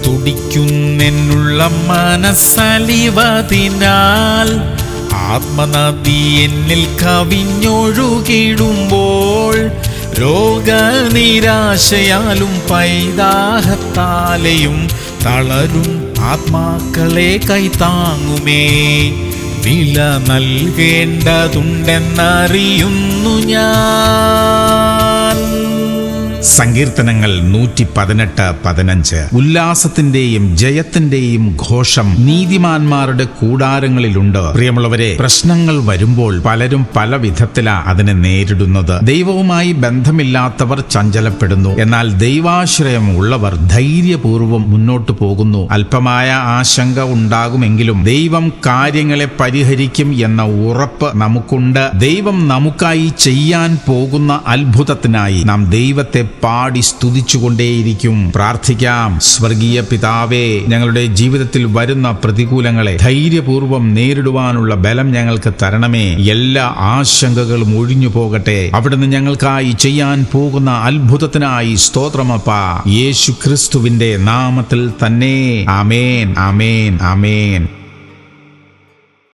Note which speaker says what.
Speaker 1: തുടിക്കുന്നെന്നുള്ള മനസ്സലിവതിനാൽ ആത്മനദി എന്നിൽ കവിഞ്ഞൊഴുകിടുമ്പോൾ രോഗനിരാശയാലും പൈതാഹത്താലെയും തളരും ആത്മാക്കളെ കൈത്താങ്ങുമേ. വില നൽകേണ്ടതുണ്ടെന്നറിയുന്നു ഞാൻ.
Speaker 2: സങ്കീർത്തനങ്ങൾ 118:15. ഉല്ലാസത്തിന്റെയും ജയത്തിന്റെയും ഘോഷം നീതിമാന്മാരുടെ കൂടാരങ്ങളിലുണ്ട്. പ്രിയമുള്ളവരെ, പ്രശ്നങ്ങൾ വരുമ്പോൾ പലരും പല വിധത്തിലാ അതിനെ നേരിടുന്നത്. ദൈവവുമായി ബന്ധമില്ലാത്തവർ ചഞ്ചലപ്പെടുന്നു, എന്നാൽ ദൈവാശ്രയം ഉള്ളവർ ധൈര്യപൂർവ്വം മുന്നോട്ടു പോകുന്നു. അല്പമായ ആശങ്ക ഉണ്ടാകുമെങ്കിലും ദൈവം കാര്യങ്ങളെ പരിഹരിക്കും എന്ന ഉറപ്പ് നമുക്കുണ്ട്. ദൈവം നമുക്കായി ചെയ്യാൻ പോകുന്ന അത്ഭുതത്തിനായി നാം ദൈവത്തെ പാടി സ്തുതിച്ചുകൊണ്ടേയിരിക്കും. പ്രാർത്ഥിക്കാം. സ്വർഗീയ പിതാവേ, ഞങ്ങളുടെ ജീവിതത്തിൽ വരുന്ന പ്രതികൂലങ്ങളെ ധൈര്യപൂർവ്വം നേരിടുവാനുള്ള ബലം ഞങ്ങൾക്ക് തരണമേ. എല്ലാ ആശങ്കകളും ഒഴിഞ്ഞു പോകട്ടെ. അവിടുന്ന് ഞങ്ങൾക്കായി ചെയ്യാൻ പോകുന്ന അത്ഭുതത്തിനായി സ്തോത്രമപ്പാ. യേശു ക്രിസ്തുവിന്റെ നാമത്തിൽ തന്നെ. ആമേൻ, ആമേൻ, ആമേൻ.